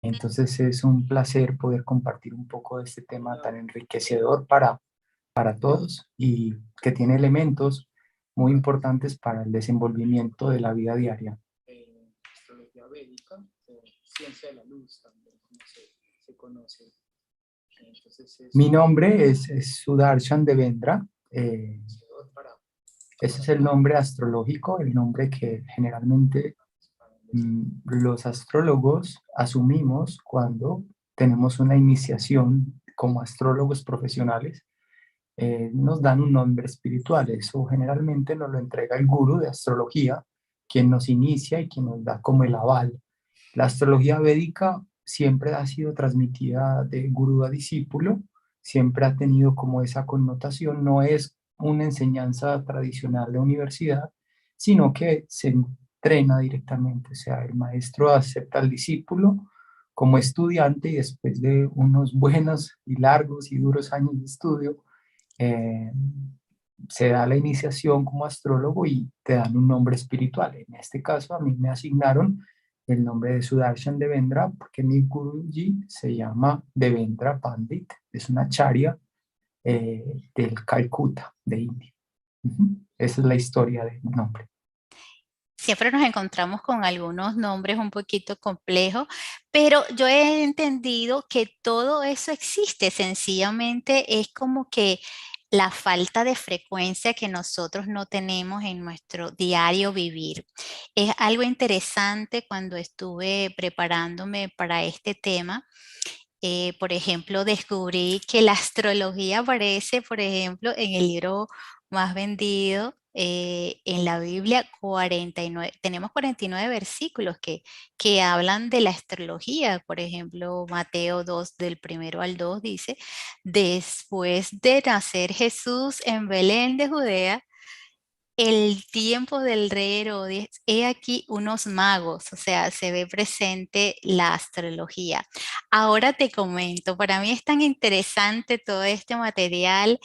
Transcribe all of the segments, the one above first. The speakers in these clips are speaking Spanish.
Entonces es un placer poder compartir un poco de este tema tan enriquecedor para todos y que tiene elementos muy importantes para el desenvolvimiento de la vida diaria. Astrología védica, o ciencia de la luz también, como se conoce. Mi nombre es Sudarshan Devendra. Ese es el nombre astrológico, el nombre que generalmente los astrólogos asumimos cuando tenemos una iniciación como astrólogos profesionales. Nos dan un nombre espiritual. Eso generalmente nos lo entrega el gurú de astrología, quien nos inicia y quien nos da como el aval. La astrología védica siempre ha sido transmitida de gurú a discípulo, siempre ha tenido como esa connotación, no es una enseñanza tradicional de universidad, sino que se entrena directamente, o sea, el maestro acepta al discípulo como estudiante y después de unos buenos y largos y duros años de estudio, eh, se da la iniciación como astrólogo y te dan un nombre espiritual. En este caso a mí me asignaron el nombre de Sudarshan Devendra porque mi Guruji se llama Devendra Pandit, es una charya del Calcuta, de India. Esa es la historia del nombre. Siempre nos encontramos con algunos nombres un poquito complejos, pero yo he entendido que todo eso existe, sencillamente es como que la falta de frecuencia que nosotros no tenemos en nuestro diario vivir. Es algo interesante cuando estuve preparándome para este tema. Por ejemplo, descubrí que la astrología aparece, por ejemplo, en el libro más vendido en la Biblia, 49, tenemos 49 versículos que hablan de la astrología. Por ejemplo, Mateo 2, del primero al 2 dice, después de nacer Jesús en Belén de Judea, el tiempo del rey Herodes, he aquí unos magos, o sea, se ve presente la astrología. Ahora te comento, para mí es tan interesante todo este material,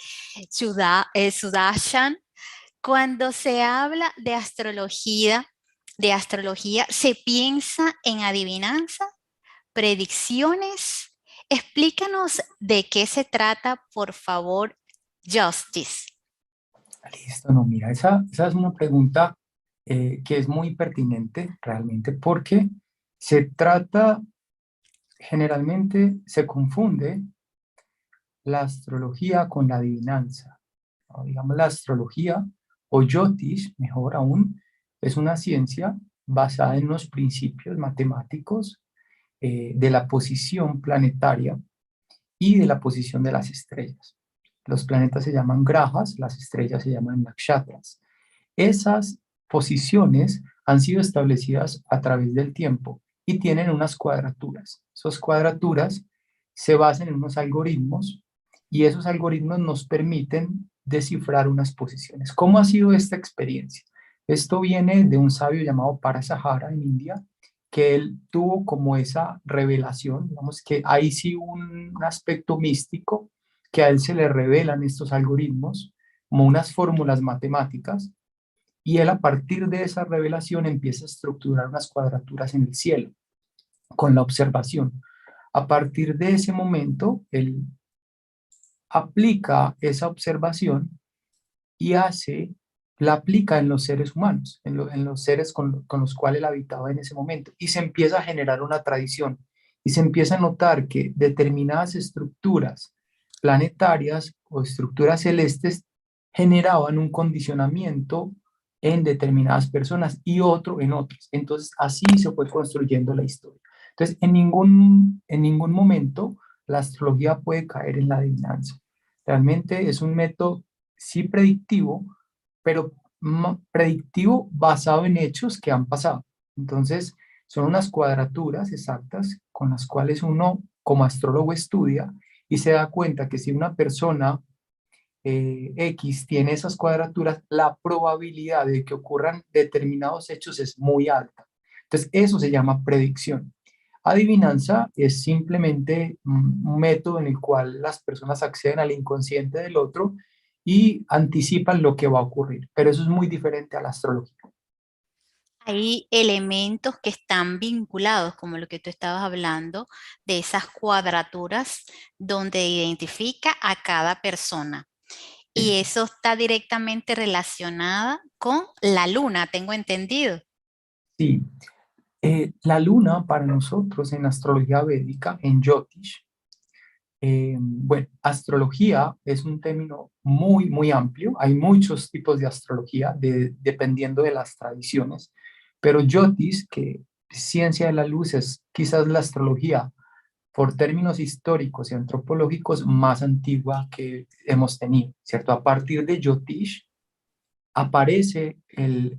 Sudarshan, cuando se habla de astrología, se piensa en adivinanza, predicciones. Explícanos de qué se trata, por favor, Justice. Listo, no, mira, esa es una pregunta que es muy pertinente realmente porque se trata, generalmente se confunde la astrología con la adivinanza, ¿no? Digamos, la astrología o Jyotish, mejor aún, es una ciencia basada en los principios matemáticos de la posición planetaria y de la posición de las estrellas. Los planetas se llaman grajas, las estrellas se llaman nakshatras. Esas posiciones han sido establecidas a través del tiempo y tienen unas cuadraturas. Esas cuadraturas se basan en unos algoritmos y esos algoritmos nos permiten descifrar unas posiciones. ¿Cómo ha sido esta experiencia? Esto viene de un sabio llamado Parasahara en India, que él tuvo como esa revelación, digamos que hay sí un aspecto místico, que a él se le revelan estos algoritmos como unas fórmulas matemáticas, y él a partir de esa revelación empieza a estructurar unas cuadraturas en el cielo con la observación. A partir de ese momento, él aplica esa observación y la aplica en los seres humanos, en los seres con los cuales él habitaba en ese momento. Y se empieza a generar una tradición y se empieza a notar que determinadas estructuras planetarias o estructuras celestes generaban un condicionamiento en determinadas personas y otro en otras. Entonces, así se fue construyendo la historia. Entonces, en ningún momento la astrología puede caer en la adivinanza. Realmente es un método sí predictivo, pero predictivo basado en hechos que han pasado. Entonces, son unas cuadraturas exactas con las cuales uno como astrólogo estudia y se da cuenta que si una persona X tiene esas cuadraturas, la probabilidad de que ocurran determinados hechos es muy alta. Entonces, eso se llama predicción. Adivinanza es simplemente un método en el cual las personas acceden al inconsciente del otro y anticipan lo que va a ocurrir, pero eso es muy diferente a la astrología. Hay elementos que están vinculados, como lo que tú estabas hablando, de esas cuadraturas donde identifica a cada persona. Y Eso. eso está directamente relacionada con la luna, tengo entendido. Sí, la luna para nosotros en astrología védica, en Jyotish, bueno, astrología es un término muy, muy amplio. Hay muchos tipos de astrología dependiendo de las tradiciones, pero Jyotish, que ciencia de la luz, es quizás la astrología por términos históricos y antropológicos más antigua que hemos tenido, ¿cierto? A partir de Jyotish aparece el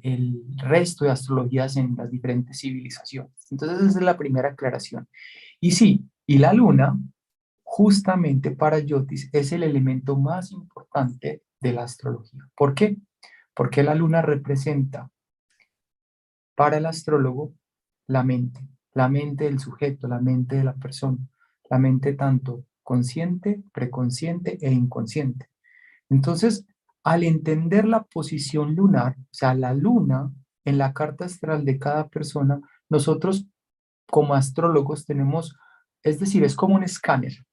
resto de astrologías en las diferentes civilizaciones. Entonces, esa es la primera aclaración. Y sí, y la luna, justamente para Yotis, es el elemento más importante de la astrología. ¿Por qué? Porque la luna representa para el astrólogo la mente del sujeto, la mente de la persona, la mente tanto consciente, preconsciente e inconsciente. Entonces, al entender la posición lunar, o sea, la luna en la carta astral de cada persona, nosotros como astrólogos tenemos, es decir, es como un escáner,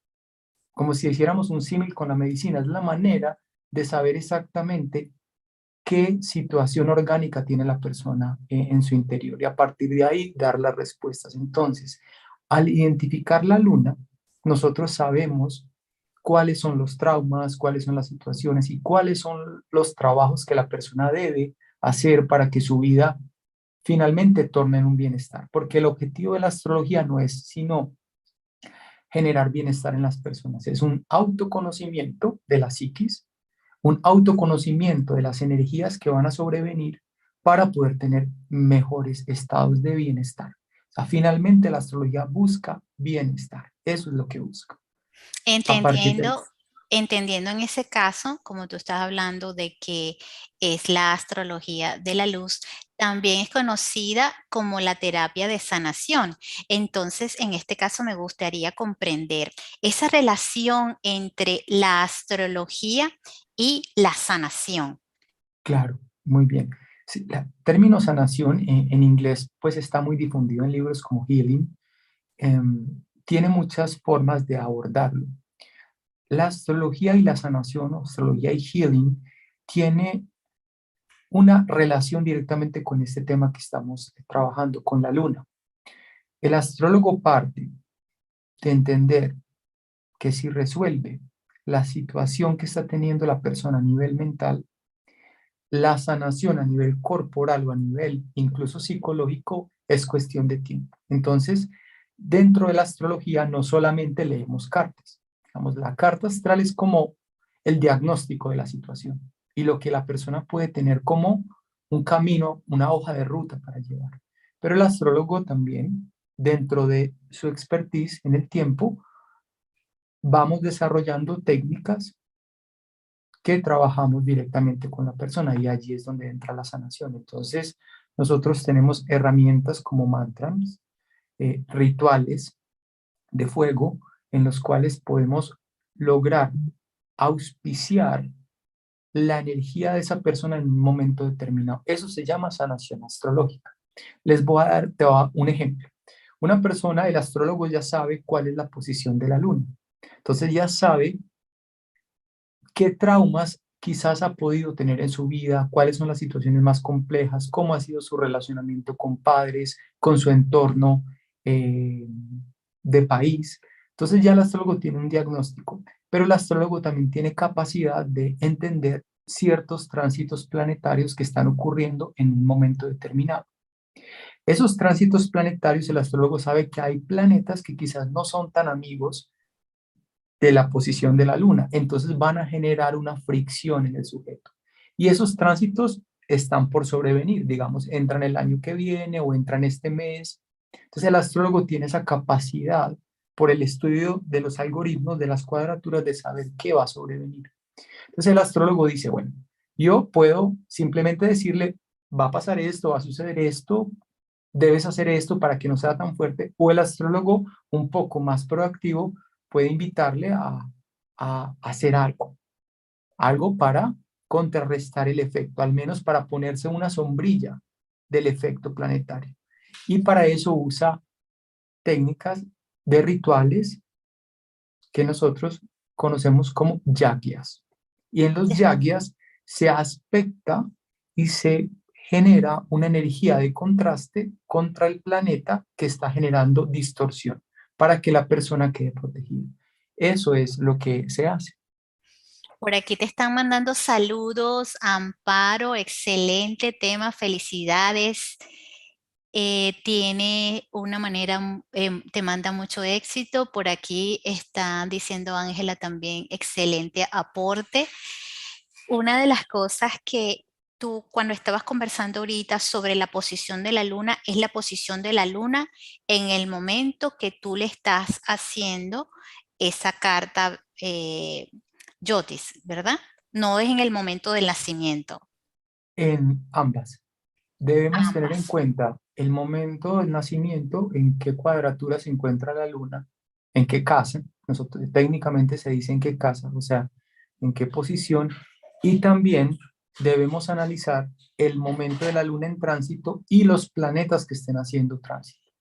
como si hiciéramos un símil con la medicina, es la manera de saber exactamente qué situación orgánica tiene la persona en su interior y a partir de ahí dar las respuestas. Entonces, al identificar la luna, nosotros sabemos cuáles son los traumas, cuáles son las situaciones y cuáles son los trabajos que la persona debe hacer para que su vida finalmente torne en un bienestar. Porque el objetivo de la astrología no es sino generar bienestar en las personas, es un autoconocimiento de la psiquis, un autoconocimiento de las energías que van a sobrevenir para poder tener mejores estados de bienestar. O sea, finalmente la astrología busca bienestar, eso es lo que busca. A partir de... Entendiendo, entendiendo en ese caso, como tú estás hablando de que es la astrología de la luz, también es conocida como la terapia de sanación. Entonces, en este caso me gustaría comprender esa relación entre la astrología y la sanación. Claro, muy bien. Sí, el término sanación en inglés pues está muy difundido en libros como Healing. Tiene muchas formas de abordarlo. La astrología y la sanación, o astrología y healing, tiene una relación directamente con este tema que estamos trabajando, con la luna. El astrólogo parte de entender que si resuelve la situación que está teniendo la persona a nivel mental, la sanación a nivel corporal o a nivel incluso psicológico es cuestión de tiempo. Entonces, dentro de la astrología no solamente leemos cartas. Digamos, la carta astral es como el diagnóstico de la situación y lo que la persona puede tener como un camino, una hoja de ruta para llevar. Pero el astrólogo también, dentro de su expertise en el tiempo, vamos desarrollando técnicas que trabajamos directamente con la persona y allí es donde entra la sanación. Entonces, nosotros tenemos herramientas como mantras, rituales de fuego en los cuales podemos lograr auspiciar la energía de esa persona en un momento determinado. Eso se llama sanación astrológica. Les voy a dar un ejemplo. Una persona, el astrólogo ya sabe cuál es la posición de la luna. Entonces ya sabe qué traumas quizás ha podido tener en su vida, cuáles son las situaciones más complejas, cómo ha sido su relacionamiento con padres, con su entorno de país. Entonces ya el astrólogo tiene un diagnóstico, pero el astrólogo también tiene capacidad de entender ciertos tránsitos planetarios que están ocurriendo en un momento determinado. Esos tránsitos planetarios, el astrólogo sabe que hay planetas que quizás no son tan amigos de la posición de la luna. Entonces van a generar una fricción en el sujeto. Y esos tránsitos están por sobrevenir, digamos, entran el año que viene o entran este mes. Entonces el astrólogo tiene esa capacidad por el estudio de los algoritmos, de las cuadraturas, de saber qué va a sobrevenir. Entonces el astrólogo dice, bueno, yo puedo simplemente decirle, va a pasar esto, va a suceder esto, debes hacer esto para que no sea tan fuerte, o el astrólogo un poco más proactivo puede invitarle a hacer algo, algo para contrarrestar el efecto, al menos para ponerse una sombrilla del efecto planetario. Y para eso usa técnicas de rituales que nosotros conocemos como yagyas. Y en los yagyas se aspecta y se genera una energía de contraste contra el planeta que está generando distorsión para que la persona quede protegida. Eso es lo que se hace. Por aquí te están mandando saludos, Amparo, excelente tema, felicidades. Tiene una manera, te manda mucho éxito. Por aquí está diciendo Ángela también, excelente aporte. Una de las cosas que tú cuando estabas conversando ahorita sobre la posición de la luna es la posición de la luna en el momento que tú le estás haciendo esa carta Yotis, ¿verdad? No es en el momento del nacimiento. En ambas. Debemos tener en Ambas. cuenta el momento del nacimiento, en qué cuadratura se encuentra la luna, en qué casa, nosotros técnicamente se dice en qué casa, o sea, en qué posición, y también debemos analizar el momento de la luna en tránsito y los planetas que estén haciendo tránsito.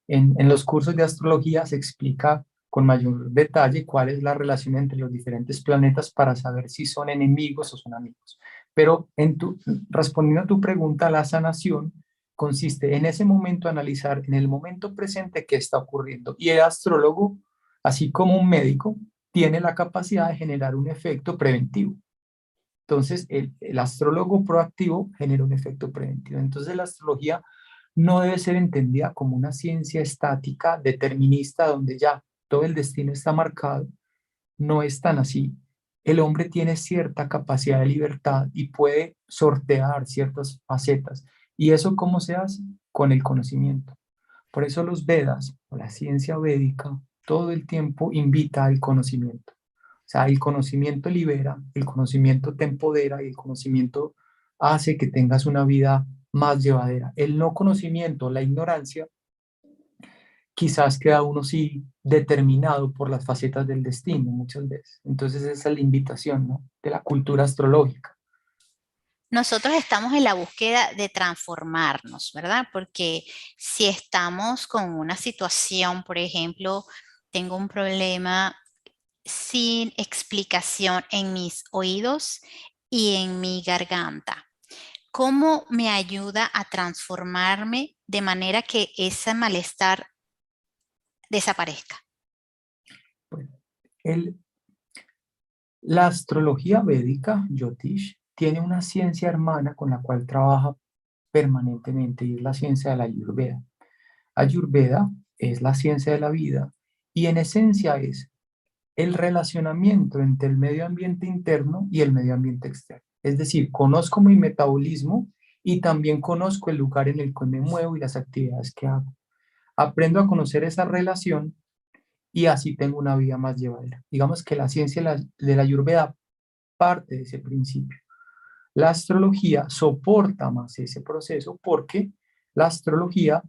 En los cursos de astrología se explica con mayor detalle cuál es la relación entre los diferentes planetas para saber si son enemigos o son amigos. Pero respondiendo a tu pregunta, la sanación consiste en ese momento analizar en el momento presente qué está ocurriendo. Y el astrólogo, así como un médico, tiene la capacidad de generar un efecto preventivo. Entonces, el astrólogo proactivo genera un efecto preventivo. Entonces, la astrología no debe ser entendida como una ciencia estática, determinista, donde ya todo el destino está marcado. No es tan así. El hombre tiene cierta capacidad de libertad y puede sortear ciertas facetas. ¿Y eso cómo se hace? Con el conocimiento. Por eso los Vedas, o la ciencia védica, todo el tiempo invita al conocimiento. O sea, el conocimiento libera, el conocimiento te empodera y el conocimiento hace que tengas una vida más llevadera. El no conocimiento, la ignorancia, quizás queda uno sí determinado por las facetas del destino muchas veces. Entonces esa es la invitación, ¿no? De la cultura astrológica. Nosotros estamos en la búsqueda de transformarnos, ¿verdad? Porque si estamos con una situación, por ejemplo, tengo un problema sin explicación en mis oídos y en mi garganta. ¿Cómo me ayuda a transformarme de manera que ese malestar desaparezca? Bueno, el, la astrología védica, Jyotish, tiene una ciencia hermana con la cual trabaja permanentemente y es la ciencia de la Ayurveda. Ayurveda es la ciencia de la vida y en esencia es el relacionamiento entre el medio ambiente interno y el medio ambiente externo. Es decir, conozco mi metabolismo y también conozco el lugar en el que me muevo y las actividades que hago. Aprendo a conocer esa relación y así tengo una vida más llevadera. Digamos que la ciencia de la Ayurveda parte de ese principio. La astrología soporta más ese proceso porque la astrología,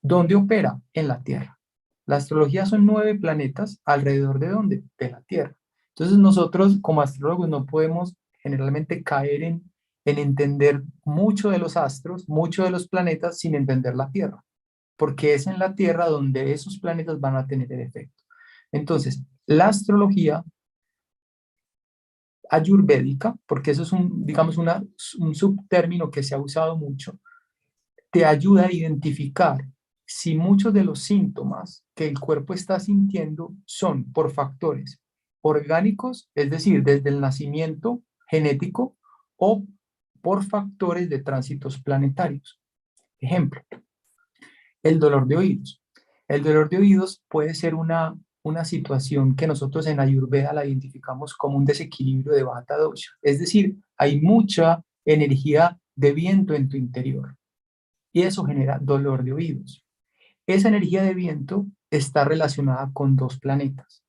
¿dónde opera? En la Tierra. La astrología son 9 planetas alrededor de ¿dónde? De la Tierra. Entonces nosotros como astrólogos no podemos generalmente caer en entender mucho de los astros, mucho de los planetas sin entender la Tierra, porque es en la Tierra donde esos planetas van a tener el efecto. Entonces, la astrología ayurvédica, porque eso es digamos, un subtérmino que se ha usado mucho, te ayuda a identificar si muchos de los síntomas que el cuerpo está sintiendo son por factores orgánicos, es decir, desde el nacimiento genético, o por factores de tránsitos planetarios. Ejemplo, el dolor de oídos. El dolor de oídos puede ser una situación que nosotros en Ayurveda la identificamos como un desequilibrio de Vata dosha. Es decir, hay mucha energía de viento en tu interior y eso genera dolor de oídos. Esa energía de viento está relacionada con 2 planetas,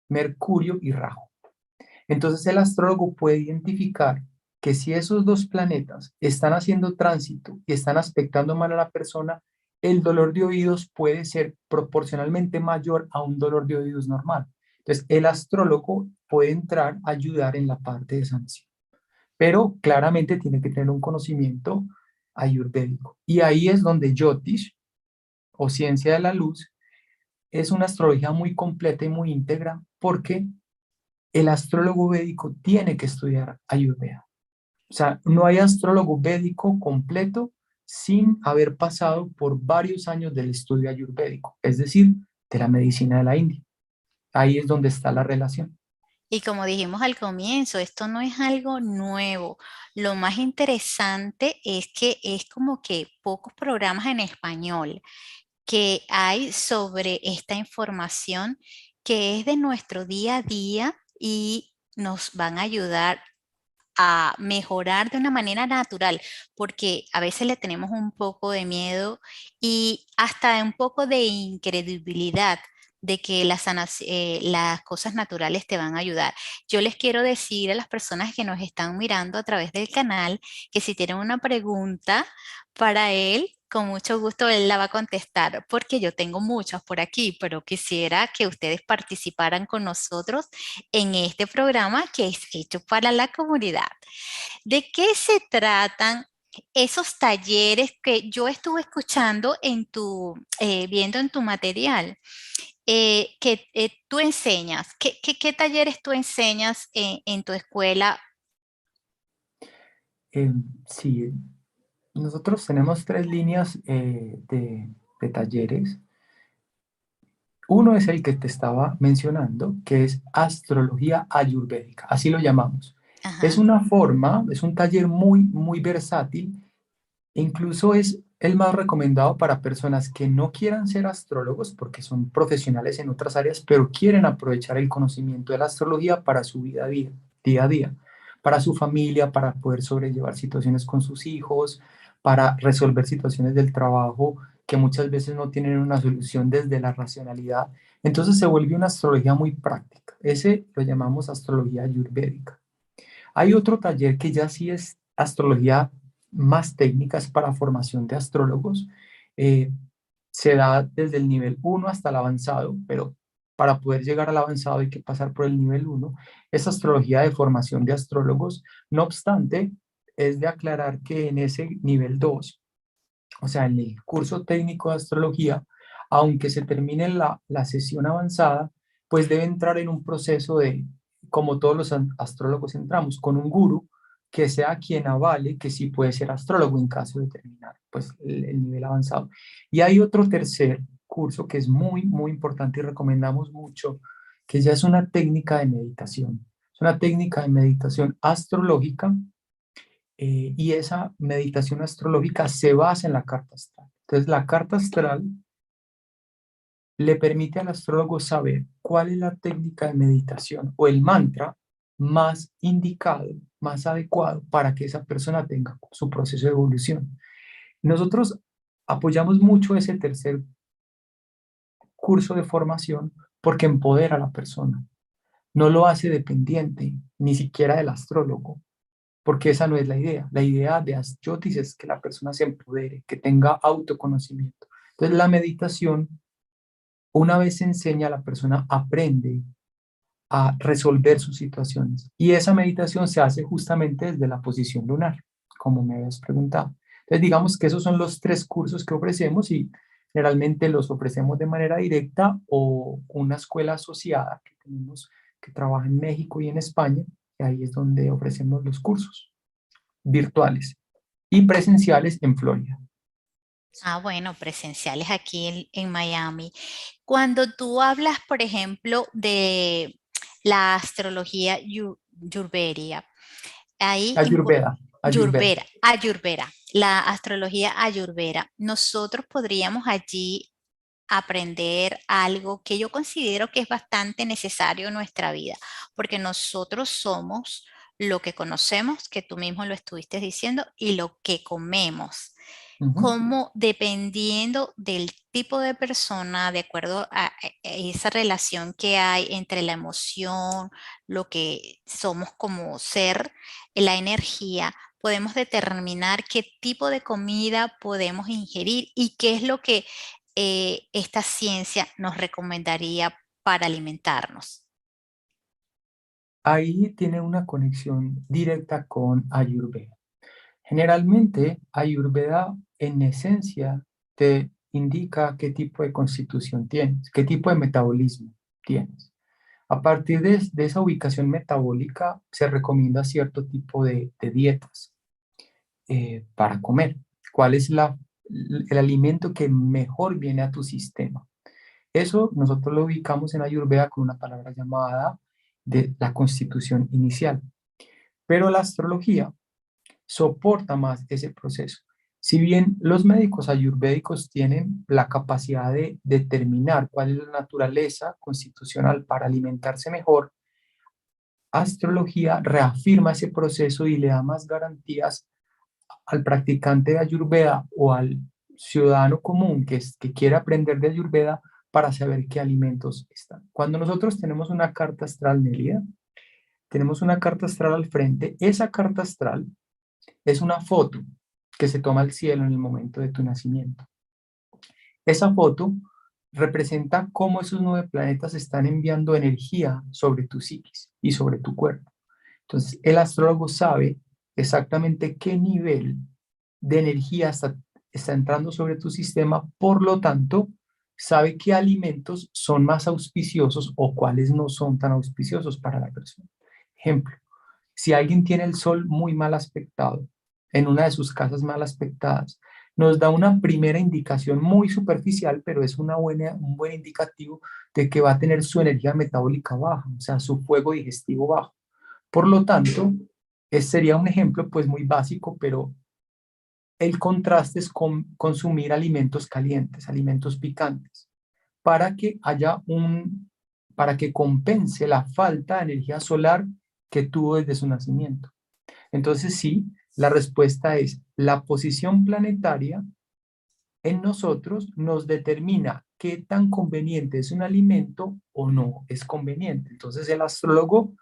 Mercurio y Rahu. Entonces el astrólogo puede identificar que si esos 2 planetas están haciendo tránsito y están aspectando mal a la persona, el dolor de oídos puede ser proporcionalmente mayor a un dolor de oídos normal. Entonces el astrólogo puede entrar a ayudar en la parte de sanación, pero claramente tiene que tener un conocimiento ayurvédico. Y ahí es donde Jyotish, o ciencia de la luz, es una astrología muy completa y muy íntegra porque el astrólogo védico tiene que estudiar Ayurveda. O sea, no hay astrólogo védico completo sin haber pasado por varios años del estudio ayurvédico, es decir, de la medicina de la India. Ahí es donde está la relación. Y como dijimos al comienzo, esto no es algo nuevo. Lo más interesante es que es como que pocos programas en español que hay sobre esta información que es de nuestro día a día y nos van a ayudar a mejorar de una manera natural, porque a veces le tenemos un poco de miedo y hasta un poco de incredibilidad de que las cosas naturales te van a ayudar. Yo les quiero decir a las personas que nos están mirando a través del canal que si tienen una pregunta para él, con mucho gusto él la va a contestar, porque yo tengo muchas por aquí, pero quisiera que ustedes participaran con nosotros en este programa que es hecho para la comunidad. ¿De qué se tratan esos talleres que yo estuve escuchando viendo en tu material, que tú enseñas? ¿Qué talleres tú enseñas en tu escuela? Sí, nosotros tenemos tres líneas de talleres. Uno es el que te estaba mencionando, que es astrología ayurvédica, así lo llamamos. Es Ajá. una forma, es un taller muy, muy versátil. Incluso es el más recomendado para personas que no quieran ser astrólogos porque son profesionales en otras áreas, pero quieren aprovechar el conocimiento de la astrología para su vida día a día, para su familia, para poder sobrellevar situaciones con sus hijos, para resolver situaciones del trabajo que muchas veces no tienen una solución desde la racionalidad. Entonces se vuelve una astrología muy práctica. Ese lo llamamos astrología ayurvédica. Hay otro taller que ya sí es astrología más técnicas para formación de astrólogos. Eh, Se da desde el nivel uno hasta el avanzado, pero para poder llegar al avanzado hay que pasar por el nivel uno. Es astrología de formación de astrólogos. No obstante, es de aclarar que en ese nivel 2, o sea, en el curso técnico de astrología, aunque se termine la sesión avanzada, pues debe entrar en un proceso de, como todos los astrólogos entramos, con un gurú que sea quien avale que sí puede ser astrólogo en caso de terminar pues el nivel avanzado. Y hay otro tercer curso que es muy, muy importante y recomendamos mucho, que ya es una técnica de meditación. Es una técnica de meditación astrológica, y esa meditación astrológica se basa en la carta astral. Entonces, la carta astral le permite al astrólogo saber cuál es la técnica de meditación o el mantra más indicado, más adecuado para que esa persona tenga su proceso de evolución. Nosotros apoyamos mucho ese tercer curso de formación porque empodera a la persona. No lo hace dependiente ni siquiera del astrólogo, porque esa no es la idea. La idea de Asyotis es que la persona se empodere, que tenga autoconocimiento. Entonces, la meditación, una vez se enseña, la persona aprende a resolver sus situaciones. Y esa meditación se hace justamente desde la posición lunar, como me habías preguntado. Entonces, digamos que esos son los tres cursos que ofrecemos y generalmente los ofrecemos de manera directa o una escuela asociada que tenemos que trabaja en México y en España, y ahí es donde ofrecemos los cursos virtuales y presenciales en Florida. Ah, bueno, presenciales aquí en Miami. Cuando tú hablas, por ejemplo, de la astrología yurberia, ahí Ayurveda, Ayurveda. Ayurveda, la astrología ayurveda, nosotros podríamos allí aprender algo que yo considero que es bastante necesario en nuestra vida, porque nosotros somos lo que conocemos, que tú mismo lo estuviste diciendo, y lo que comemos. Ujú. Como dependiendo del tipo de persona, de acuerdo a esa relación que hay entre la emoción, lo que somos como ser, la energía, podemos determinar qué tipo de comida podemos ingerir y qué es lo que esta ciencia nos recomendaría para alimentarnos. Ahí tiene una conexión directa con Ayurveda. Generalmente, Ayurveda en esencia te indica qué tipo de constitución tienes, qué tipo de metabolismo tienes. A partir de esa ubicación metabólica se recomienda cierto tipo de dietas para comer. ¿Cuál es el alimento que mejor viene a tu sistema? Eso nosotros lo ubicamos en Ayurveda con una palabra llamada de la constitución inicial. Pero la astrología soporta más ese proceso. Si bien los médicos ayurvédicos tienen la capacidad de determinar cuál es la naturaleza constitucional para alimentarse mejor, astrología reafirma ese proceso y le da más garantías al practicante de Ayurveda o al ciudadano común que quiere aprender de Ayurveda para saber qué alimentos están. Cuando nosotros tenemos una carta astral, Nelia, tenemos una carta astral al frente, esa carta astral es una foto que se toma al cielo en el momento de tu nacimiento. Esa foto representa cómo esos 9 planetas están enviando energía sobre tu psiquis y sobre tu cuerpo. Entonces, el astrólogo sabe exactamente qué nivel de energía está entrando sobre tu sistema, por lo tanto, sabe qué alimentos son más auspiciosos o cuáles no son tan auspiciosos para la persona. Ejemplo, si alguien tiene el sol muy mal aspectado, en una de sus casas mal aspectadas, nos da una primera indicación muy superficial, pero es un buen indicativo de que va a tener su energía metabólica baja, o sea, su fuego digestivo bajo. Por lo tanto, sería un ejemplo pues muy básico, pero el contraste es consumir alimentos calientes, alimentos picantes, para que para que compense la falta de energía solar que tuvo desde su nacimiento. Entonces sí, la respuesta es la posición planetaria en nosotros nos determina qué tan conveniente es un alimento o no es conveniente. Entonces el astrólogo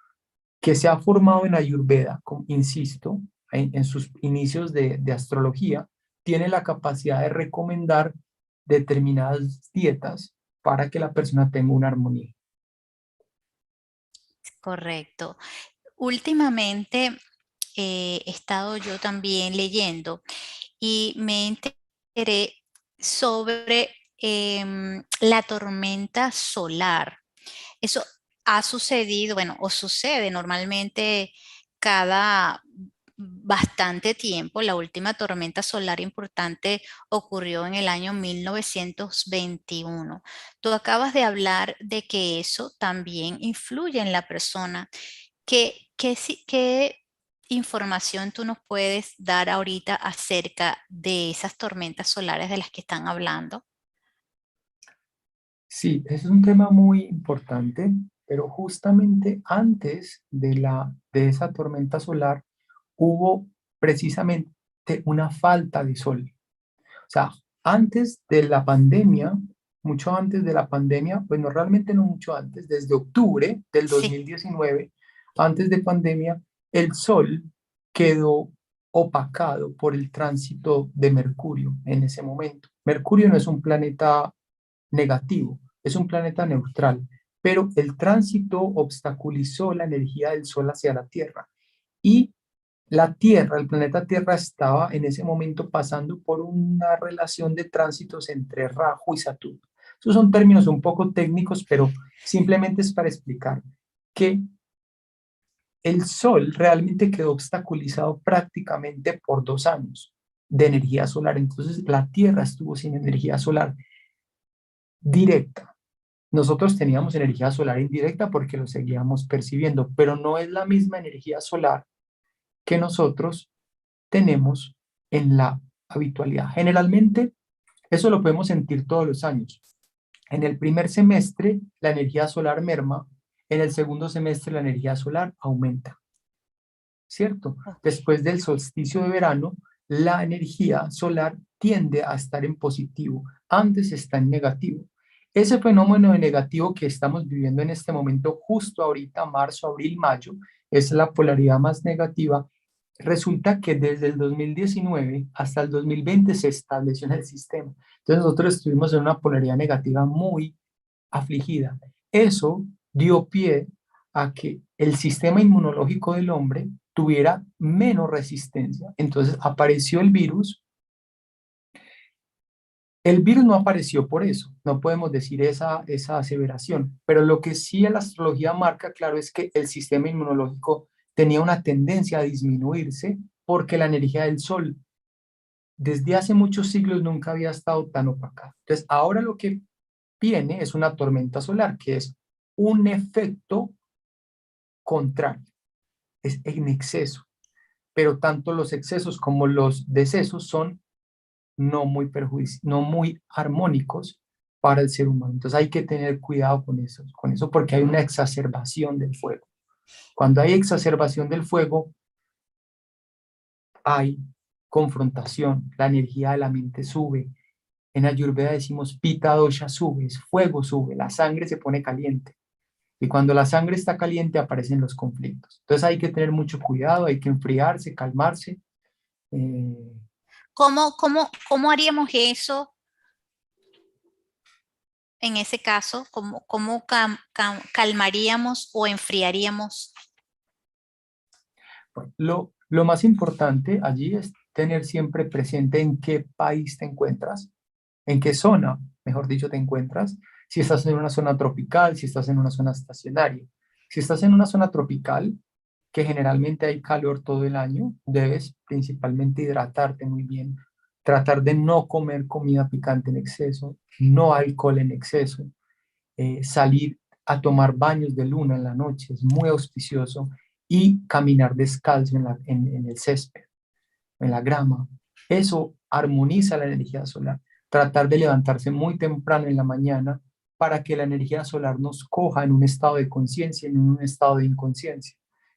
que se ha formado en Ayurveda, insisto, en sus inicios de astrología, tiene la capacidad de recomendar determinadas dietas para que la persona tenga una armonía. Correcto. Últimamente he estado yo también leyendo y me enteré sobre la tormenta solar. Eso ha sucedido, bueno, o sucede normalmente cada bastante tiempo. La última tormenta solar importante ocurrió en el año 1921. Tú acabas de hablar de que eso también influye en la persona. ¿Qué información tú nos puedes dar ahorita acerca de esas tormentas solares de las que están hablando? Sí, es un tema muy importante, pero justamente antes de esa tormenta solar hubo precisamente una falta de sol. O sea, antes de la pandemia, mucho antes de la pandemia, bueno, realmente no mucho antes, desde octubre del Sí, 2019, antes de pandemia, el sol quedó opacado por el tránsito de Mercurio en ese momento. Mercurio no es un planeta negativo, es un planeta neutral, pero el tránsito obstaculizó la energía del sol hacia la Tierra. Y la Tierra, el planeta Tierra estaba en ese momento pasando por una relación de tránsitos entre Rahu y Saturno. Esos son términos un poco técnicos, pero simplemente es para explicar que el Sol realmente quedó obstaculizado prácticamente por 2 años de energía solar. Entonces la Tierra estuvo sin energía solar directa. Nosotros teníamos energía solar indirecta porque lo seguíamos percibiendo, pero no es la misma energía solar que nosotros tenemos en la habitualidad. Generalmente, eso lo podemos sentir todos los años. En el primer semestre, la energía solar merma, en el segundo semestre, la energía solar aumenta, ¿cierto? ok. Después del solsticio de verano, la energía solar tiende a estar en positivo, antes está en negativo. Ese fenómeno de negativo que estamos viviendo en este momento, justo ahorita, marzo, abril, mayo, es la polaridad más negativa. Resulta que desde el 2019 hasta el 2020 se estableció en el sistema. Entonces nosotros estuvimos en una polaridad negativa muy afligida. Eso dio pie a que el sistema inmunológico del hombre tuviera menos resistencia. Entonces apareció el virus. El virus no apareció por eso, no podemos decir esa aseveración, pero lo que sí la astrología marca claro es que el sistema inmunológico tenía una tendencia a disminuirse porque la energía del sol desde hace muchos siglos nunca había estado tan opacada. Entonces, ahora lo que viene es una tormenta solar, que es un efecto contrario, es en exceso, pero tanto los excesos como los decesos son no muy armónicos para el ser humano. Entonces hay que tener cuidado con eso porque hay una exacerbación del fuego. Cuando hay exacerbación del fuego, hay confrontación, la energía de la mente sube. En Ayurveda decimos Pitta dosha sube, es fuego sube, la sangre se pone caliente. Y cuando la sangre está caliente aparecen los conflictos. Entonces hay que tener mucho cuidado, hay que enfriarse, calmarse. eh, ¿Cómo haríamos eso en ese caso? ¿Cómo calmaríamos o enfriaríamos? Bueno, lo más importante allí es tener siempre presente en qué país te encuentras, en qué zona, mejor dicho, te encuentras, si estás en una zona tropical, si estás en una zona estacionaria. Si estás en una zona tropical, que generalmente hay calor todo el año, debes principalmente hidratarte muy bien, tratar de no comer comida picante en exceso, no alcohol en exceso, salir a tomar baños de luna en la noche, es muy auspicioso, y caminar descalzo en el césped, en la grama. Eso armoniza la energía solar. Tratar de levantarse muy temprano en la mañana para que la energía solar nos coja en un estado de conciencia, en un estado de inconsciencia.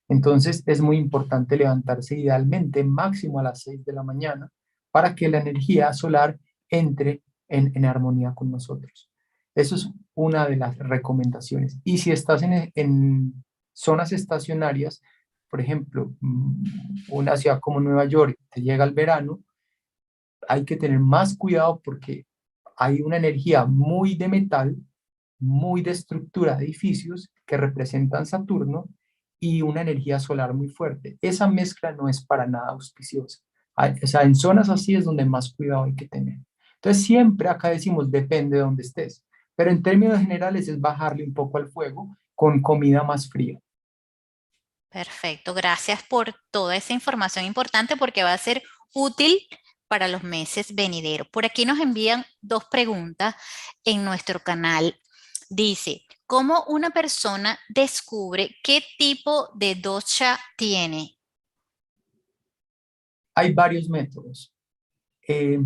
Entonces es muy importante levantarse idealmente máximo a las 6 de la mañana para que la energía solar entre en armonía con nosotros. Eso es una de las recomendaciones. Y si estás en zonas estacionarias, por ejemplo, una ciudad como Nueva York, te llega el verano, hay que tener más cuidado porque hay una energía muy de metal, muy de estructura de edificios que representan Saturno y una energía solar muy fuerte. Esa mezcla no es para nada auspiciosa. O sea, en zonas así es donde más cuidado hay que tener. Entonces, siempre acá decimos, depende de donde estés, pero en términos generales es bajarle un poco al fuego con comida más fría. Perfecto, gracias por toda esa información importante porque va a ser útil para los meses venideros. Por aquí nos envían dos preguntas en nuestro canal. Dice, ¿cómo una persona descubre qué tipo de dosha tiene? Hay varios métodos. Eh,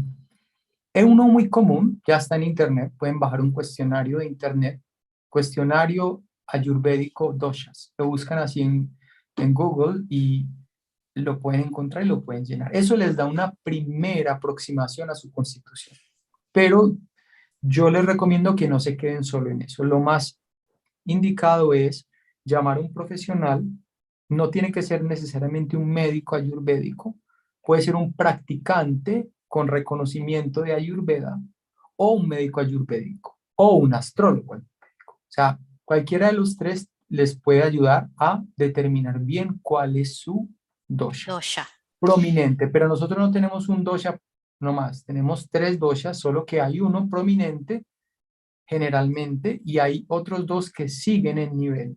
Es uno muy común, ya está en internet, pueden bajar un cuestionario de internet, cuestionario ayurvédico doshas. Lo buscan así en Google y lo pueden encontrar y lo pueden llenar. Eso les da una primera aproximación a su constitución. Pero yo les recomiendo que no se queden solo en eso. Lo más indicado es llamar a un profesional, no tiene que ser necesariamente un médico ayurvédico, puede ser un practicante con reconocimiento de Ayurveda o un médico ayurvédico o un astrólogo ayurvédico. O sea, cualquiera de los tres les puede ayudar a determinar bien cuál es su dosha Dosha. prominente, pero nosotros no tenemos un dosha nomás, tenemos tres doshas, solo que hay uno prominente generalmente y hay otros dos que siguen en nivel.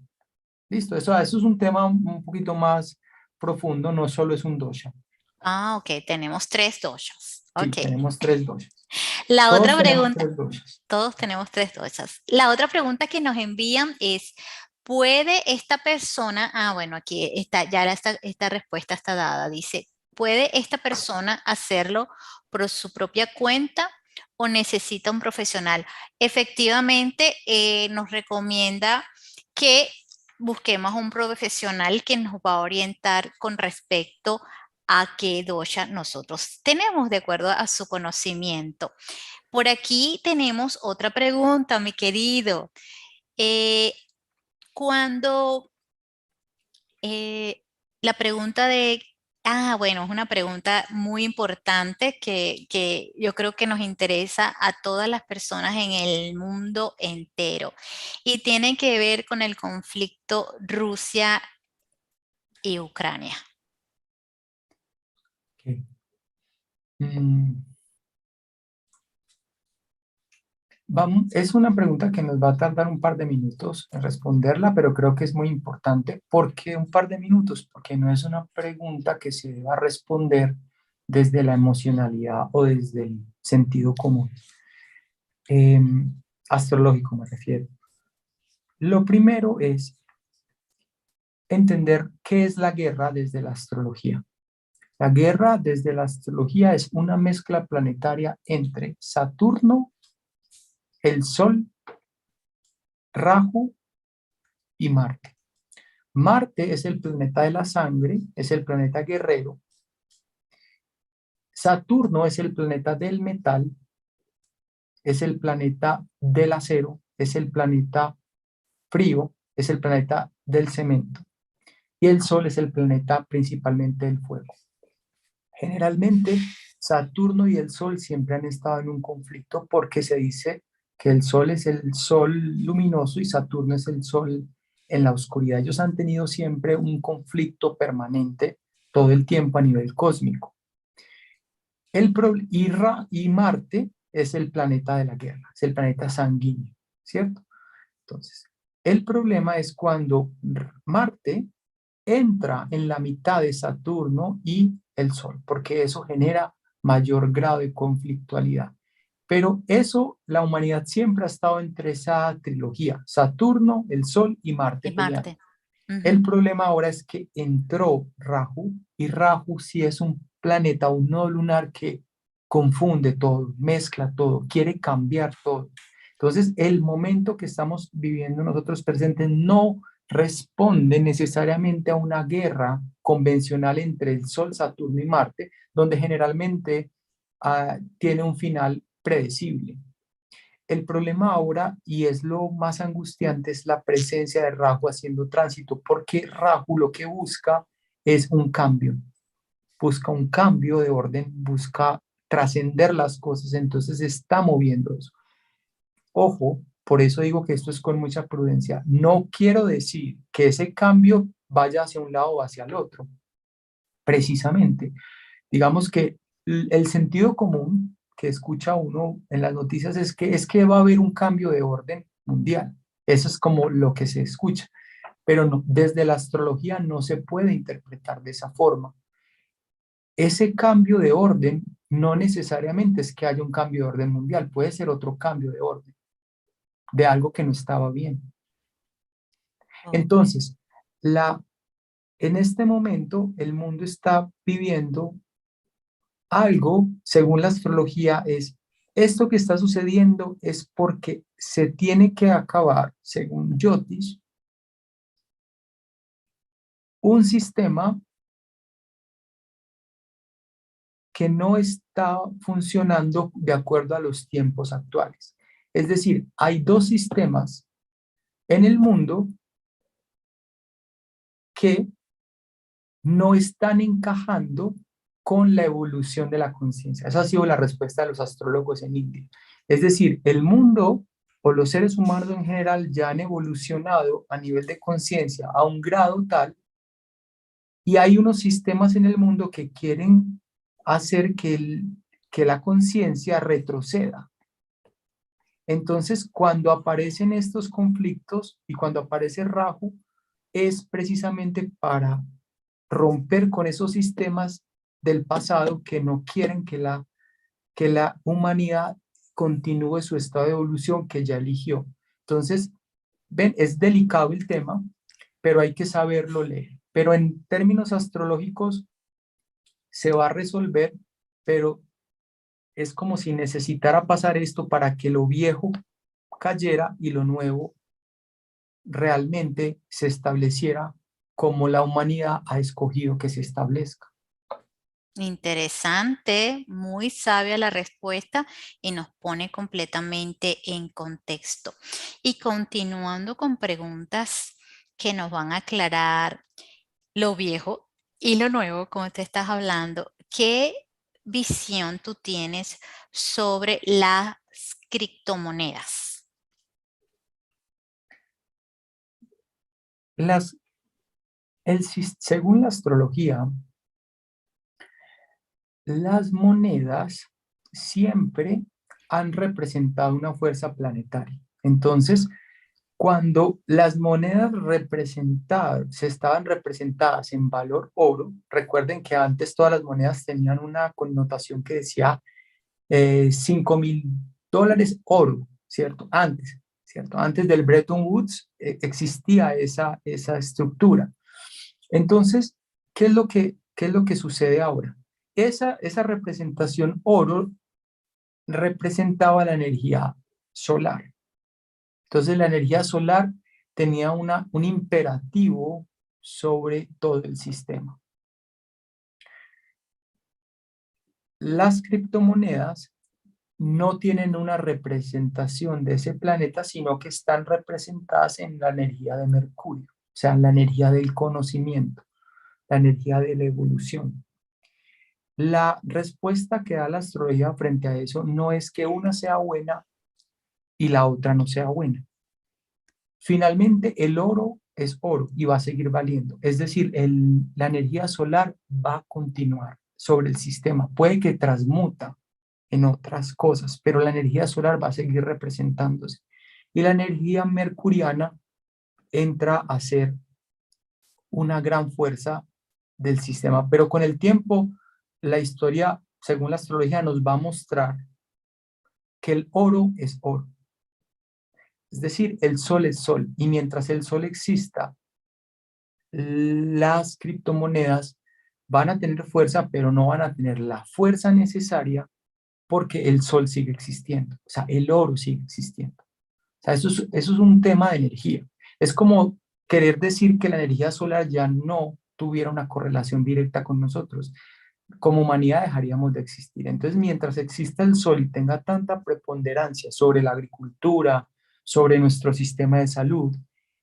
Listo, eso es un tema un poquito más profundo, no solo es un dosha. Ah, ok, tenemos tres doshas. Sí, Ok. tenemos tres doshas. La Todos otra tenemos pregunta, tres doshas. todos tenemos tres doshas. La otra pregunta que nos envían es, ¿puede esta persona, bueno, aquí está, esta respuesta está dada, dice, ¿puede esta persona hacerlo por su propia cuenta o necesita un profesional? Efectivamente, nos recomienda que busquemos un profesional que nos va a orientar con respecto a qué dosha nosotros tenemos de acuerdo a su conocimiento. Por aquí tenemos otra pregunta, mi querido. Eh, cuando la pregunta de, bueno, es una pregunta muy importante que yo creo que nos interesa a todas las personas en el mundo entero y tiene que ver con el conflicto Rusia y Ucrania. Ok. Mm, es una pregunta que nos va a tardar un par de minutos en responderla, pero creo que es muy importante. ¿Por qué un par de minutos? Porque no es una pregunta que se deba responder desde la emocionalidad o desde el sentido común. Astrológico me refiero. Lo primero es entender qué es la guerra desde la astrología. La guerra desde la astrología es una mezcla planetaria entre Saturno, el Sol, Rahu y Marte. Marte es el planeta de la sangre, es el planeta guerrero. Saturno es el planeta del metal, es el planeta del acero, es el planeta frío, es el planeta del cemento. Y el Sol es el planeta principalmente del fuego. Generalmente, Saturno y el Sol siempre han estado en un conflicto porque se dice que el Sol es el Sol luminoso y Saturno es el Sol en la oscuridad. Ellos han tenido siempre un conflicto permanente todo el tiempo a nivel cósmico. Y Marte es el planeta de la guerra, es el planeta sanguíneo, ¿cierto? Entonces, el problema es cuando Marte entra en la mitad de Saturno y el Sol, porque eso genera mayor grado de conflictualidad. Pero eso, la humanidad siempre ha estado entre esa trilogía, Saturno, el Sol y Marte Y peleando. Marte. Ujú. El problema ahora es que entró Rahu y Rahu sí es un planeta, un nodo lunar que confunde todo, mezcla todo, quiere cambiar todo. Entonces, el momento que estamos viviendo nosotros presentes no responde necesariamente a una guerra convencional entre el Sol, Saturno y Marte, donde generalmente tiene un final predecible. El problema ahora, y es lo más angustiante, es la presencia de Rahu haciendo tránsito, porque Rahu lo que busca es busca un cambio de orden, busca trascender las cosas, entonces está moviendo eso. Ojo, por eso digo que esto es con mucha prudencia. No quiero decir que ese cambio vaya hacia un lado o hacia el otro, precisamente. Digamos que el sentido común que escucha uno en las noticias es que va a haber un cambio de orden mundial. Eso es como lo que se escucha, pero no, desde la astrología no se puede interpretar de esa forma. Ese cambio de orden no necesariamente es que haya un cambio de orden mundial, puede ser otro cambio de orden, de algo que no estaba bien. Ok. Entonces, en este momento el mundo está viviendo algo, según la astrología, es esto que está sucediendo es porque se tiene que acabar, según Jyotish, un sistema que no está funcionando de acuerdo a los tiempos actuales. Es decir, hay dos sistemas en el mundo que no están encajando con la evolución de la conciencia. Esa ha sido la respuesta de los astrólogos en India. Es decir, el mundo o los seres humanos en general ya han evolucionado a nivel de conciencia a un grado tal y hay unos sistemas en el mundo que quieren hacer que la conciencia retroceda. Entonces, cuando aparecen estos conflictos y cuando aparece Rahu, es precisamente para romper con esos sistemas del pasado que no quieren que la humanidad continúe su estado de evolución que ya eligió. Entonces, ven, es delicado el tema, pero hay que saberlo leer. Pero en términos astrológicos se va a resolver, pero es como si necesitara pasar esto para que lo viejo cayera y lo nuevo realmente se estableciera como la humanidad ha escogido que se establezca. Interesante, muy sabia la respuesta y nos pone completamente en contexto. Y continuando con preguntas que nos van a aclarar lo viejo y lo nuevo, como te estás hablando, ¿qué visión tú tienes sobre las criptomonedas? Según la astrología, las monedas siempre han representado una fuerza planetaria. Entonces, cuando las monedas representadas, se estaban representadas en valor oro, recuerden que antes todas las monedas tenían una connotación que decía $5,000 oro, ¿cierto? Antes, ¿cierto? Antes del Bretton Woods existía esa estructura. Entonces, qué es lo que sucede ahora? Esa representación oro representaba la energía solar. Entonces, la energía solar tenía un imperativo sobre todo el sistema. Las criptomonedas no tienen una representación de ese planeta, sino que están representadas en la energía de Mercurio, o sea, en la energía del conocimiento, la energía de la evolución. La respuesta que da la astrología frente a eso no es que una sea buena y la otra no sea buena. Finalmente, el oro es oro y va a seguir valiendo. Es decir, la energía solar va a continuar sobre el sistema. Puede que transmuta en otras cosas, pero la energía solar va a seguir representándose. Y la energía mercuriana entra a ser una gran fuerza del sistema. Pero con el tiempo, la historia, según la astrología, nos va a mostrar que el oro es oro. Es decir, el sol es sol. Y mientras el sol exista, las criptomonedas van a tener fuerza, pero no van a tener la fuerza necesaria porque el sol sigue existiendo. O sea, el oro sigue existiendo. O sea, eso es un tema de energía. Es como querer decir que la energía solar ya no tuviera una correlación directa con nosotros. Como humanidad dejaríamos de existir. Entonces, mientras exista el sol y tenga tanta preponderancia sobre la agricultura, sobre nuestro sistema de salud,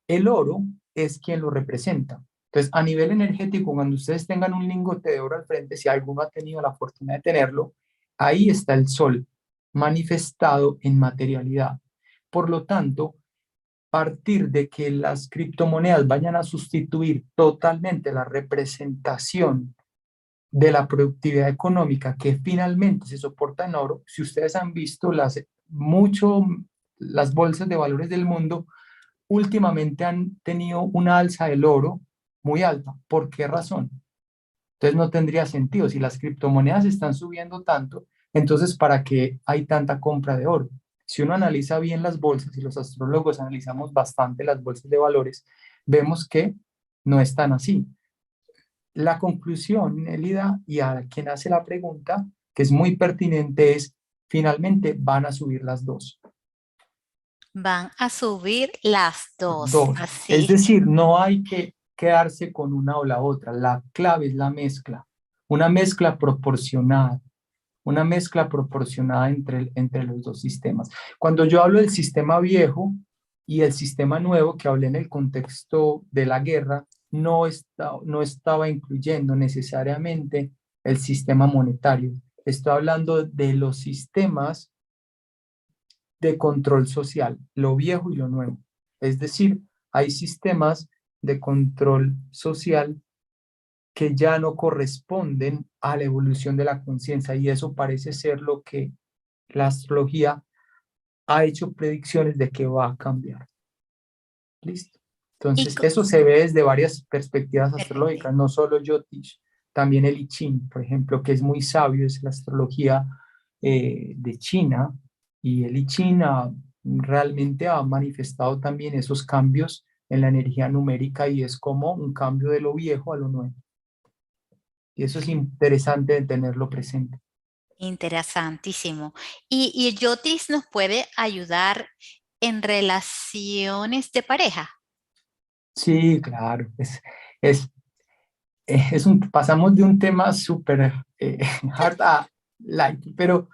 el oro es quien lo representa. Entonces, a nivel energético, cuando ustedes tengan un lingote de oro al frente, si alguno ha tenido la fortuna de tenerlo, ahí está el sol manifestado en materialidad. Por lo tanto, partir de que las criptomonedas vayan a sustituir totalmente la representación de la productividad económica que finalmente se soporta en oro, si ustedes han visto las bolsas de valores del mundo, últimamente han tenido una alza del oro muy alta. ¿Por qué razón? Entonces no tendría sentido. Si las criptomonedas están subiendo tanto, entonces ¿para qué hay tanta compra de oro? Si uno analiza bien las bolsas y los astrólogos analizamos bastante las bolsas de valores, vemos que no están así. La conclusión, Elida, y a quien hace la pregunta, que es muy pertinente, es finalmente van a subir las dos. Van a subir las dos, Dos. Es así. decir, no hay que quedarse con una o la otra. La clave es la mezcla. Una mezcla proporcionada. Una mezcla proporcionada entre los dos sistemas. Cuando yo hablo del sistema viejo y el sistema nuevo, que hablé en el contexto de la guerra, no estaba incluyendo necesariamente el sistema monetario. Estoy hablando de los sistemas de control social, lo viejo y lo nuevo. Es decir, hay sistemas de control social que ya no corresponden a la evolución de la conciencia y eso parece ser lo que la astrología ha hecho predicciones de que va a cambiar. ¿Listo? Y Entonces, co- eso se ve desde varias perspectivas Perspectiva. astrológicas, no solo Jyotish, también el I Ching, por ejemplo, que es muy sabio, es la astrología de China, y el I Ching realmente ha manifestado también esos cambios en la energía numérica y es como un cambio de lo viejo a lo nuevo. Y eso es interesante de tenerlo presente. Interesantísimo. Y el Yotis nos puede ayudar en relaciones de pareja. Sí, claro, es, pasamos de un tema súper hard a light, pero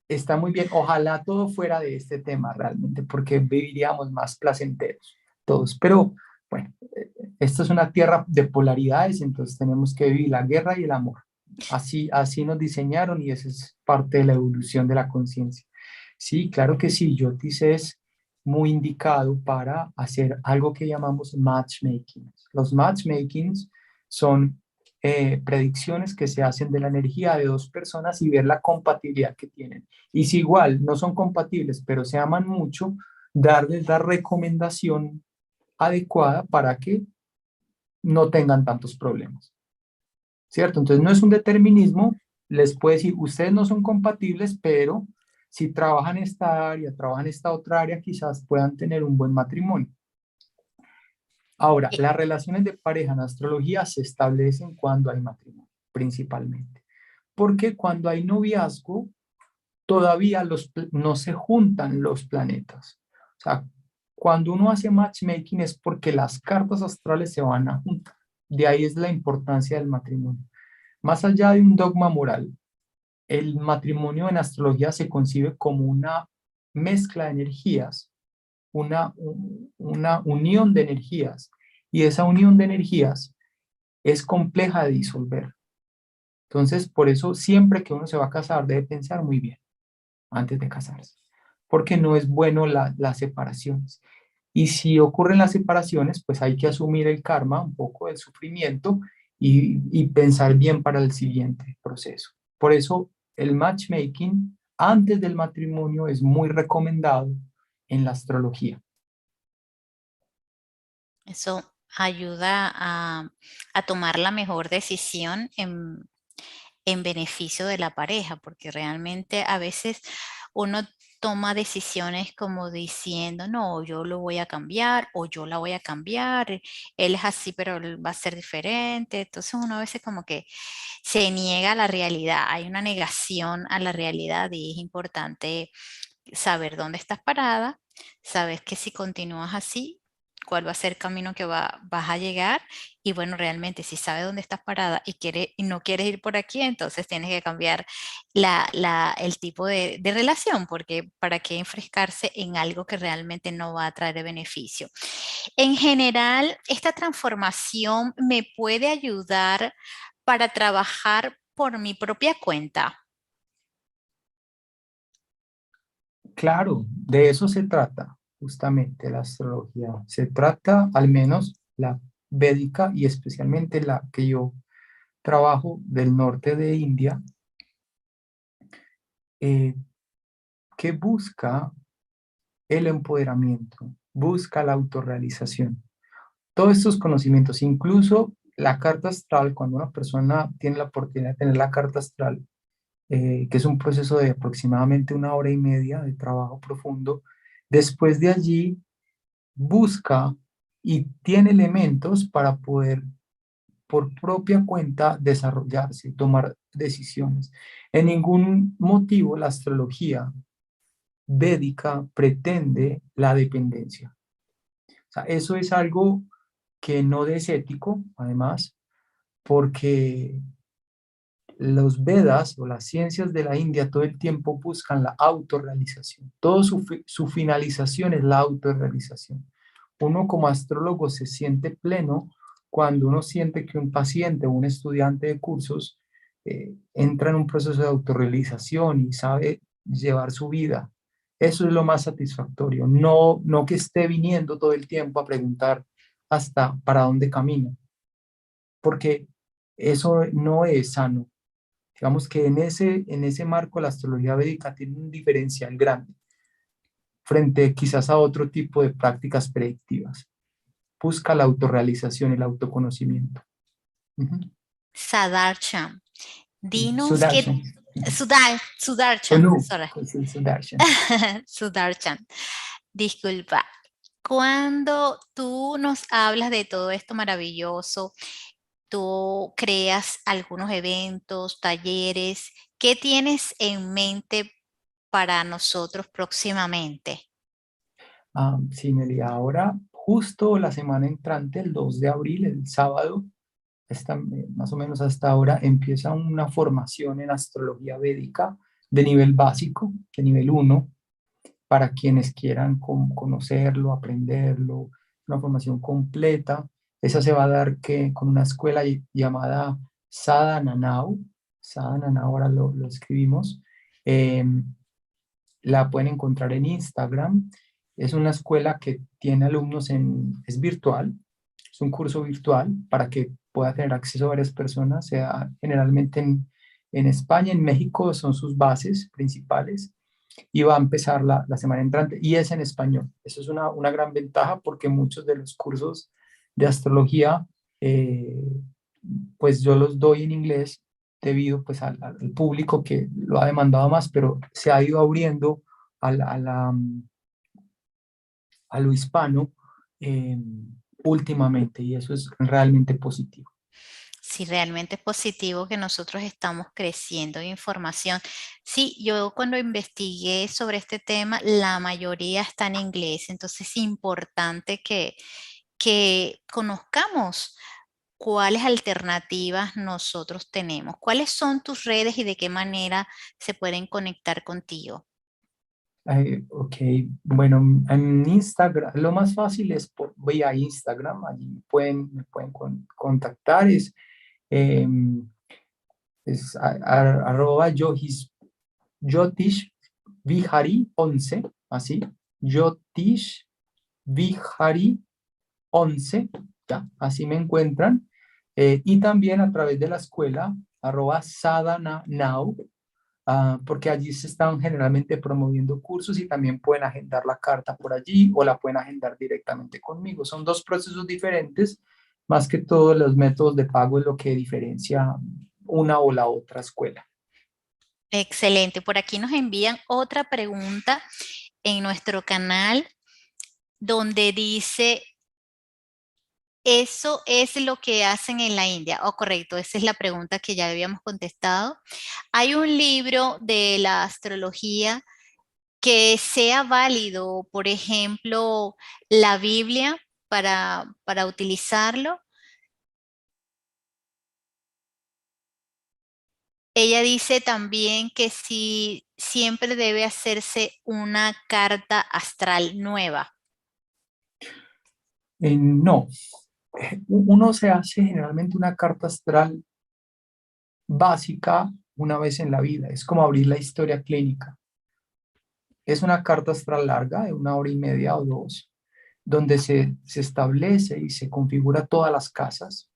está muy bien. Ojalá todo fuera de este tema realmente, porque viviríamos más placenteros todos. Pero bueno, esto es una tierra de polaridades, entonces tenemos que vivir la guerra y el amor. Así nos diseñaron y esa es parte de la evolución de la conciencia. Sí, claro que sí, Yotis es muy indicado para hacer algo que llamamos matchmaking. Los matchmakings son predicciones que se hacen de la energía de dos personas y ver la compatibilidad que tienen. Y si igual no son compatibles, pero se aman mucho, darles la recomendación adecuada para que no tengan tantos problemas, ¿cierto? Entonces no es un determinismo, les puede decir, ustedes no son compatibles, pero si trabajan esta área, trabajan esta otra área, quizás puedan tener un buen matrimonio. Ahora, Eh, las relaciones de pareja en astrología se establecen cuando hay matrimonio, principalmente. Porque cuando hay noviazgo, todavía no se juntan los planetas. O sea, cuando uno hace matchmaking es porque las cartas astrales se van a juntar. De ahí es la importancia del matrimonio. Más allá de un dogma moral, el matrimonio en astrología se concibe como una mezcla de energías, una unión de energías. Y esa unión de energías es compleja de disolver. Entonces, por eso siempre que uno se va a casar debe pensar muy bien antes de casarse, porque no es bueno las separaciones. Y si ocurren las separaciones, pues hay que asumir el karma, un poco del sufrimiento y pensar bien para el siguiente proceso. Por eso el matchmaking antes del matrimonio es muy recomendado en la astrología. Eso ayuda a tomar la mejor decisión en beneficio de la pareja, porque realmente a veces uno toma decisiones como diciendo, no, yo lo voy a cambiar o yo la voy a cambiar, él es así, pero él va a ser diferente. Entonces uno a veces como que se niega a la realidad, hay una negación a la realidad y es importante saber dónde estás parada, sabes que si continúas así, cuál va a ser el camino que vas a llegar y bueno, realmente si sabes dónde estás parada y no quieres ir por aquí, entonces tienes que cambiar el tipo de relación, porque para qué enfrescarse en algo que realmente no va a traer beneficio. En general, esta transformación me puede ayudar para trabajar por mi propia cuenta. Claro, de eso se trata justamente la astrología. Se trata, al menos la védica y especialmente la que yo trabajo del norte de India, eh, que busca el empoderamiento, busca la autorrealización. Todos estos conocimientos, incluso la carta astral, cuando una persona tiene la oportunidad de tener la carta astral, que es un proceso de aproximadamente 1 hora y media de trabajo profundo, después de allí busca y tiene elementos para poder por propia cuenta desarrollarse, tomar decisiones. En ningún motivo la astrología védica pretende la dependencia. O sea, eso es algo que no es ético, además, porque los Vedas o las ciencias de la India todo el tiempo buscan la autorrealización. Todo su finalización es la autorrealización. Uno como astrólogo se siente pleno cuando uno siente que un paciente o un estudiante de cursos entra en un proceso de autorrealización y sabe llevar su vida. Eso es lo más satisfactorio, no que esté viniendo todo el tiempo a preguntar hasta para dónde camino, porque eso no es sano. Digamos que en ese marco la astrología védica tiene un diferencial grande frente quizás a otro tipo de prácticas predictivas. Busca la autorrealización, el autoconocimiento. Ujú. Sadarcham. Dinos qué Sudarshan. Sudarshan, Sonu, sorry. pues el Sudarshan. Sudarshan. Disculpa. Cuando tú nos hablas de todo esto maravilloso, tú creas algunos eventos, talleres, ¿qué tienes en mente para nosotros próximamente? Sí, Nelly, ahora justo la semana entrante, el 2 de abril, el sábado, más o menos hasta ahora, empieza una formación en astrología védica de nivel básico, de nivel uno, para quienes quieran conocerlo, aprenderlo, una formación completa. Esa se va a dar con una escuela llamada Sadhananau. Sadhananau, ahora lo escribimos. Eh, la pueden encontrar en Instagram. Es una escuela que tiene alumnos es virtual, es un curso virtual para que pueda tener acceso a varias personas, sea generalmente en España, en México son sus bases principales y va a empezar la semana entrante y es en español. Eso es una gran ventaja porque muchos de los cursos de astrología, eh, pues yo los doy en inglés debido pues al público que lo ha demandado más, pero se ha ido abriendo a lo hispano eh, últimamente y eso es realmente positivo. Si realmente es positivo que nosotros estamos creciendo en información. Sí, yo cuando investigué sobre este tema, la mayoría está en inglés, entonces es importante que conozcamos cuáles alternativas nosotros tenemos. ¿Cuáles son tus redes y de qué manera se pueden conectar contigo? Ok, bueno, en Instagram, lo más fácil es vía Instagram, allí me pueden contactar, em, es arroba Yotish Vihari 11 así, Yotish Vihari 11 ya, así me encuentran, y también a través de la escuela, arroba Sadhana Now, porque allí se están generalmente promoviendo cursos y también pueden agendar la carta por allí o la pueden agendar directamente conmigo. Son dos procesos diferentes, más que todos los métodos de pago es lo que diferencia una o la otra escuela. Excelente. Por aquí nos envían otra pregunta en nuestro canal donde dice, ¿eso es lo que hacen en la India? Oh, correcto, esa es la pregunta que ya habíamos contestado. ¿Hay un libro de la astrología que sea válido, por ejemplo, la Biblia para utilizarlo? Ella dice también que sí, siempre debe hacerse una carta astral nueva. No, uno se hace generalmente una carta astral básica una vez en la vida, es como abrir la historia clínica. Es una carta astral larga, de 1 hora y media o dos, donde se establece y se configura todas las casas.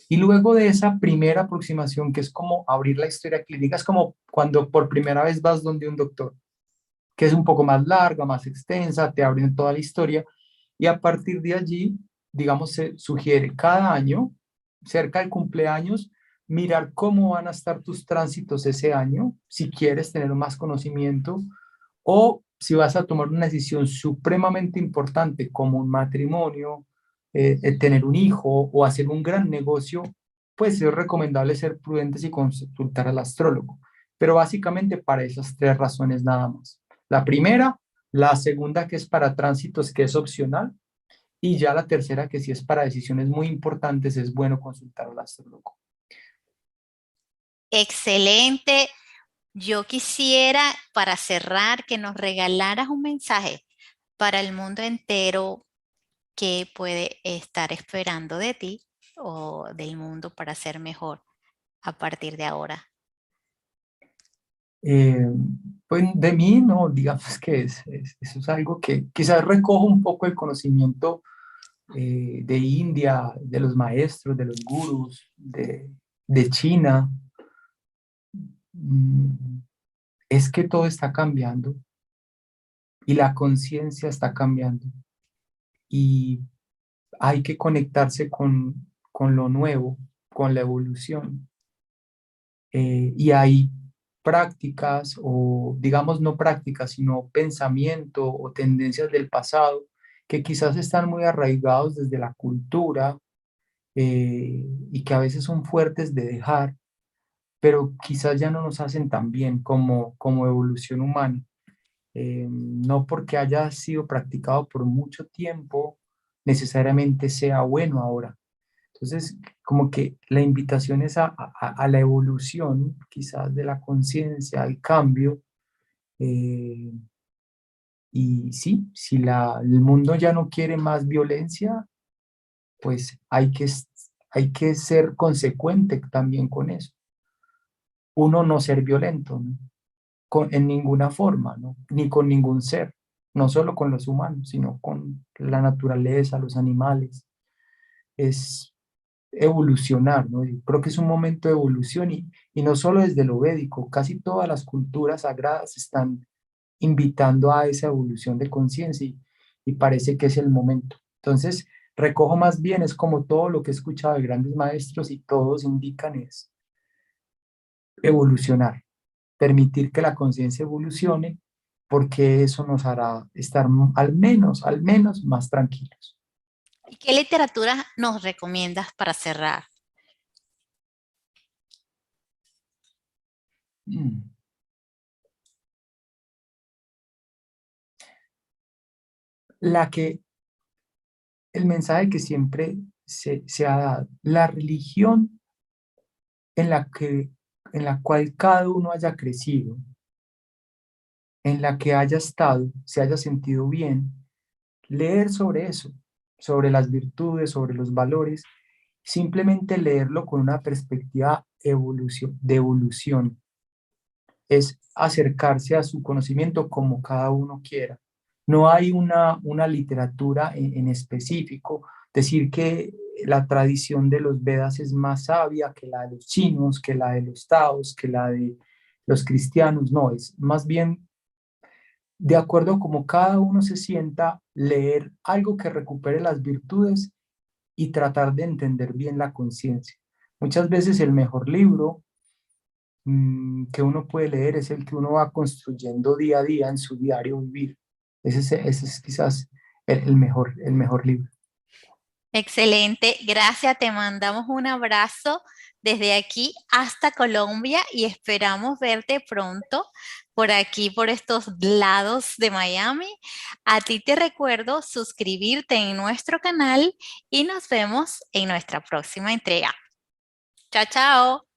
Y luego de esa primera aproximación, que es como abrir la historia clínica, es como cuando por primera vez vas donde un doctor, que es un poco más larga, más extensa, te abren toda la historia. Y a partir de allí, digamos, se sugiere cada año, cerca del cumpleaños, mirar cómo van a estar tus tránsitos ese año, si quieres tener más conocimiento, o si vas a tomar una decisión supremamente importante como un matrimonio, tener un hijo o hacer un gran negocio, pues es recomendable ser prudentes y consultar al astrólogo. Pero básicamente para esas tres razones nada más. La primera, la segunda que es para tránsitos, que es opcional, y ya la tercera que si es para decisiones muy importantes, es bueno consultar al astrólogo. Excelente. Yo quisiera, para cerrar, que nos regalaras un mensaje para el mundo entero que puede estar esperando de ti o del mundo para ser mejor a partir de ahora. Eh, pues de mí, no, digamos que eso es algo que quizás recojo un poco el conocimiento de India, de los maestros, de los gurús, de China. Mm, es que todo está cambiando y la conciencia está cambiando y hay que conectarse con lo nuevo, con la evolución. Y hay prácticas o digamos no prácticas, sino pensamiento o tendencias del pasado que quizás están muy arraigados desde la cultura y que a veces son fuertes de dejar, pero quizás ya no nos hacen tan bien como evolución humana. No porque haya sido practicado por mucho tiempo, necesariamente sea bueno ahora. Entonces, como que la invitación es a la evolución, quizás de la conciencia, al cambio. eh, y sí, si el mundo ya no quiere más violencia, pues hay que ser consecuente también con eso. Uno no ser violento, ¿no? En ninguna forma, ¿no? Ni con ningún ser, no solo con los humanos, sino con la naturaleza, los animales. es evolucionar, ¿no? Yo creo que es un momento de evolución y no solo desde lo védico, casi todas las culturas sagradas están invitando a esa evolución de conciencia y parece que es el momento. Entonces, recojo más bien, es como todo lo que he escuchado de grandes maestros y todos indican es evolucionar, permitir que la conciencia evolucione, porque eso nos hará estar al menos más tranquilos. ¿Y qué literatura nos recomiendas para cerrar? Mm. La que, el mensaje que siempre se ha dado, la religión en la que, en la cual cada uno haya crecido, en la que haya estado, se haya sentido bien, leer sobre eso, sobre las virtudes, sobre los valores, simplemente leerlo con una perspectiva de evolución, es acercarse a su conocimiento como cada uno quiera. No hay una literatura en específico, decir que la tradición de los Vedas es más sabia que la de los chinos, que la de los taos, que la de los cristianos, no, es más bien de acuerdo a cómo cada uno se sienta, leer algo que recupere las virtudes y tratar de entender bien la conciencia. Muchas veces el mejor libro que uno puede leer es el que uno va construyendo día a día en su diario vivir. Ese es quizás el mejor libro. Excelente, gracias, te mandamos un abrazo desde aquí hasta Colombia y esperamos verte pronto por aquí, por estos lados de Miami. A ti te recuerdo suscribirte en nuestro canal y nos vemos en nuestra próxima entrega. Chao, chao.